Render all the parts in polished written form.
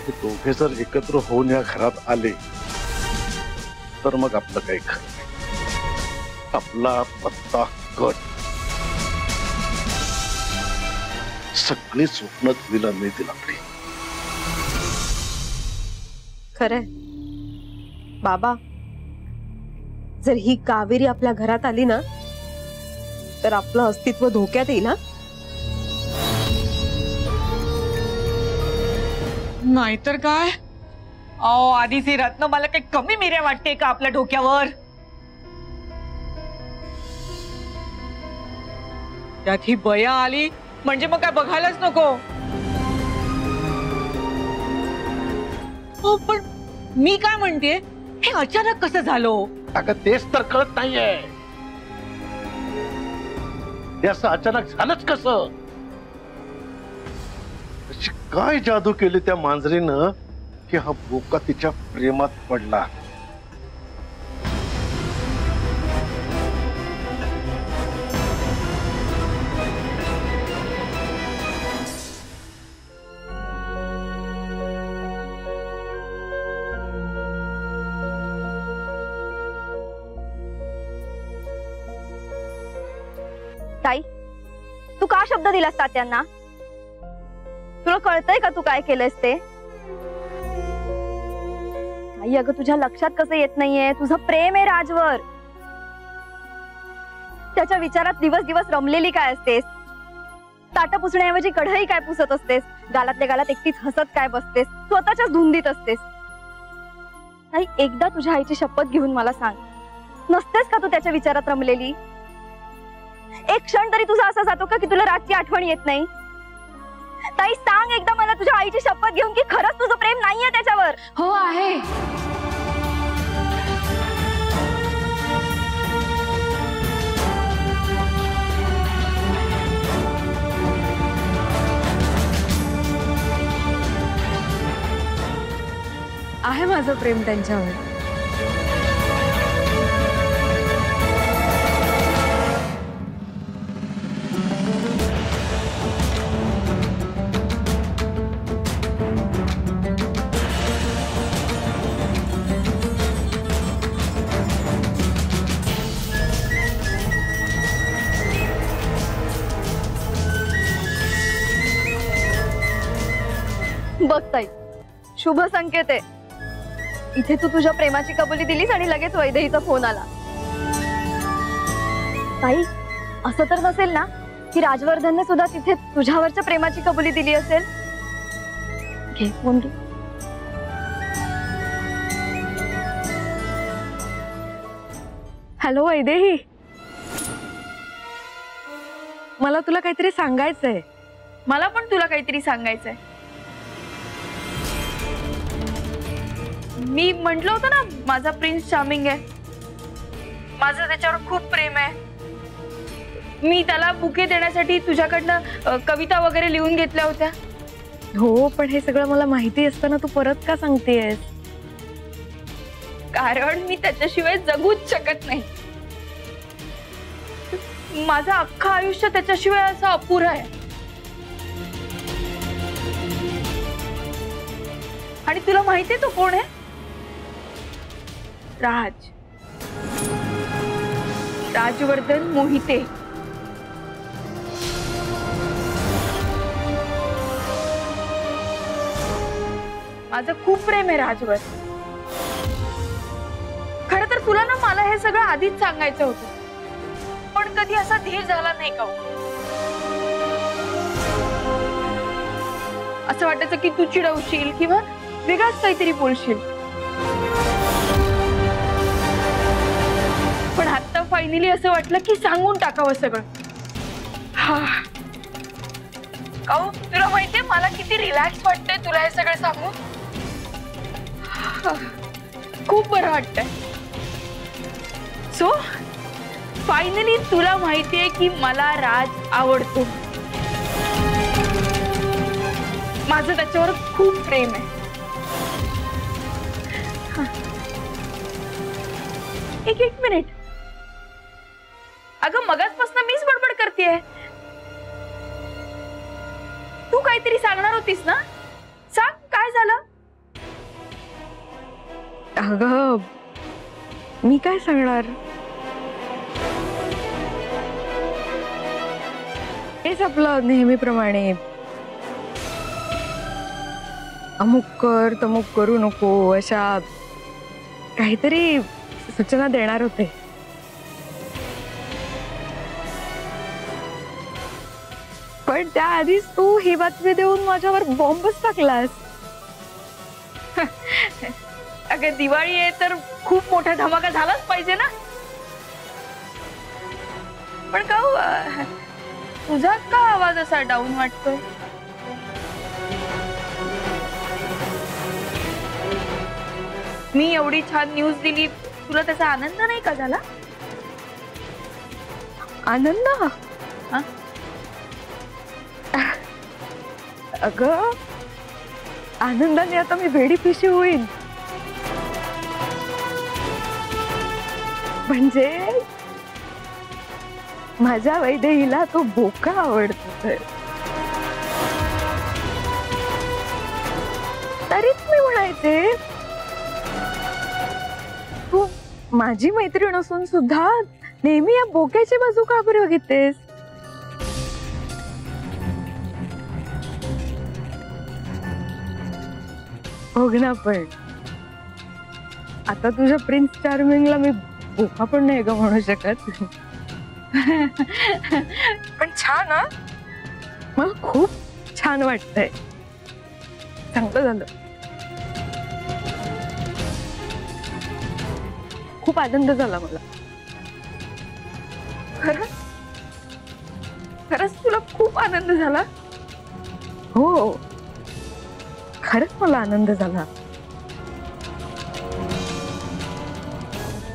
हे दोघे जर एकत्र होऊन या घरात आले तर मग आपलं काही खरं नाही। आपला पत्ता कट, सगळी स्वप्न धुळीला मिळतील आपली। खरंय बाबा, जर ही कावेरी आपल्या घरात आली ना तर आपलं अस्तित्व धोक्यात येईल। नाहीतर काय? अहो आधीच ही रत्न मला काही कमी मिऱ्या वाटते का आपल्या डोक्यावर? त्यात ही बया आली म्हणजे मग काय बघायलाच नको। हो पण मी काय म्हणते, हे अचानक कसं झालं? अगं तेच तर कळत नाहीये, हे असं अचानक झालंच कसं? अशी काय जादू केली त्या मांजरीनं की हा बोका तिच्या प्रेमात पडला? ताई, तू का शब्द दिलास तात्यांना? तुला कळतंय का तू काय केलंयस ते? आई अगं तुझ्या लक्षात कसं येत नाहीये, तुझं प्रेम आहे राजवर। त्याच्या विचारात दिवस दिवस रमलेली काय असतेस? ताट पुसण्याऐवजी कढई काय पुसत असतेस? गालातल्या गालात एकटीच हसत काय बसतेस? स्वतःच्याच धुंदीत असतेस। आई एकदा तुझ्या आईची शपथ घेऊन मला सांग, नसतेस का तू त्याच्या विचारात रमलेली? एक क्षण तरी तुझा असा जातो का की तुला रातची आठवण येत नाही? ताई सांग एकदा मला तुझ्या आईची शपथ घेऊन की खरंच तुझं प्रेम नाहीये त्याच्यावर? हो आहे। आहे माझं प्रेम त्यांच्यावर। बघ ताई, शुभ संकेत आहे। इथे तू तुझ्या प्रेमाची कबुली दिलीस आणि लगेच वैदेहीचा फोन आला। ताई असं तर नसेल ना की राजवर्धनने सुद्धा तिथे तुझ्यावरच्या प्रेमाची कबुली दिली असेल? घे फोन घे। हॅलो वैदेही, मला तुला काहीतरी सांगायचंय। मला पण तुला काहीतरी सांगायचंय। मी म्हंटल होतं ना माझा प्रिन्स चार्मिंग आहे, माझं त्याच्यावर खूप प्रेम आहे। मी त्याला बुके देण्यासाठी तुझ्याकडनं कविता वगैरे लिहून घेतल्या होत्या। हो पण हे सगळं मला माहिती असताना तू परत का सांगतेयस? कारण मी त्याच्याशिवाय जगूच शकत नाही। माझं अख्खं आयुष्य त्याच्याशिवाय असं अपुरं आहे। आणि तुला माहितीये तो कोण आहे? राजवर्धन मोहिते। माझं खूप प्रेम आहे राजवर। खरं तर तुला ना मला हे सगळं आधीच सांगायचं होतं, पण कधी असा धीर झाला नाही का? असं वाटायचं की तू चिडवशील किंवा वेगळाच काहीतरी बोलशील, पण आता फायनली असं वाटलं की सांगून टाकावं सगळं। काऊ तुला माहितीये मला किती रिलॅक्स वाटतंय तुला हे सगळं सांगून। खूप बरं वाटतंय। सो फायनली तुला माहितीये की मला राज आवडतो। माझं त्याच्यावर खूप प्रेम आहे। एक मिनिट, अगं मगाचपासून मीच बडबड करतेय। तू काहीतरी सांगणार होतीस ना? सांग काय झालं? अगं मी काय सांगणार, हेच आपलं नेहमीप्रमाणे अमुक कर तमुक करू नको अशा काहीतरी सूचना देणार होते. पण त्याआधीच तू ही बातमी देऊन माझ्यावर बॉम्बच टाकलास. अगं दिवाळी आहे तर खूप मोठा धमाका झालाच पाहिजे ना. पण का हो, तुझा का आवाज असा डाऊन वाटतोय? मी एवढी छान न्यूज दिली, तुला त्याचा आनंद नाही का झाला? आनंद? हा? अगं आनंदाने आता मी वेडी पिशी होईन. म्हणजे माझ्या वैदेहीला तो बोका आवडतो. तरीच मी म्हणायचे, तू माझी मैत्रीण असून सुद्धा नेहमी या बोक्याची बाजू का बरं घेतेस? बघ ना, पण आता तुझ्या प्रिन्स चार्मिंगला मी बोका पण नाही ग म्हणू शकत. पण छान, हा मला खूप छान वाटतंय. चांगलं झालं, खूप आनंद झाला मला. खरंच खरंच तुला खूप आनंद झाला? हो, खरंच मला आनंद झाला.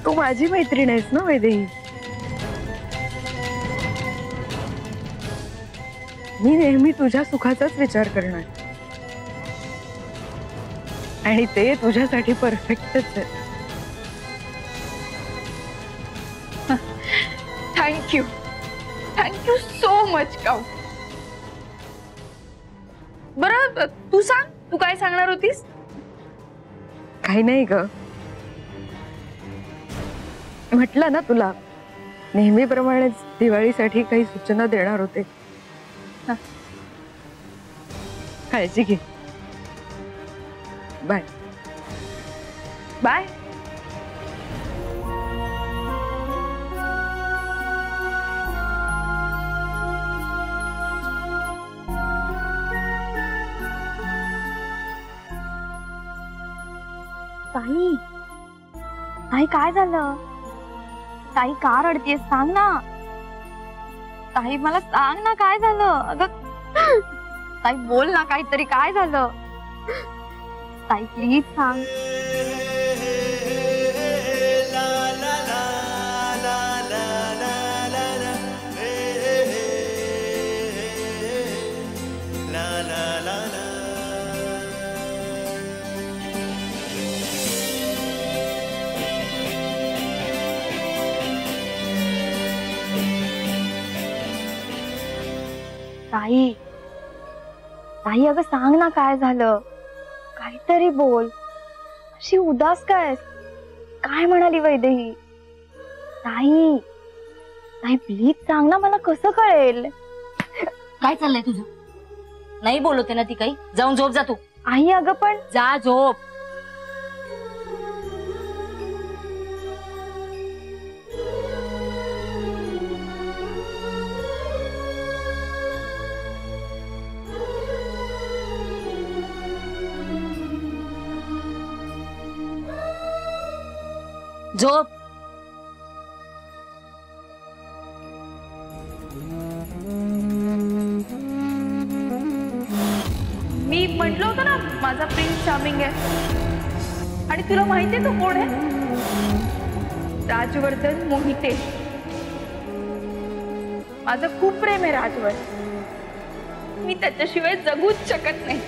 तू माझी मैत्रीण आहेस ना वैदेही. मी नेहमी तुझ्या सुखाचाच विचार करणार आणि ते तुझ्यासाठी परफेक्टच आहे. थँक्यू, थँक्यू सो मच काऊ. बरं तू सांग, तू काय सांगणार होतीस? काही नाही ग, म्हटलं ना तुला, नेहमीप्रमाणेच दिवाळीसाठी काही सूचना देणार होते. काळजी घे. Bye bye. ताई, ताई काय झालं? ताई का रडतेस? सांग ना ताई, मला सांग ना काय झालं? अगं ताई बोल ना काहीतरी, काय झालं? ताई प्लीज सांग. ताई, ताई अगं सांग ना काय झालं? काहीतरी बोल. अशी उदास काय? काय म्हणाली वैदेही? ताई, ताई प्लीज सांग ना, मला कसं कळेल? काय चाललंय तुझं? नाही बोलवते ना ती काही? जाऊन झोप जा तू. आई अगं पण जा झोप. झोप. मी म्हटलं होतं ना माझा प्रिन्स चार्मिंग आहे. आणि तुला माहितीये तो कोण आहे? राजवर्धन मोहिते. माझं खूप प्रेम आहे राजवर. मी त्याच्याशिवाय जगूच शकत नाही.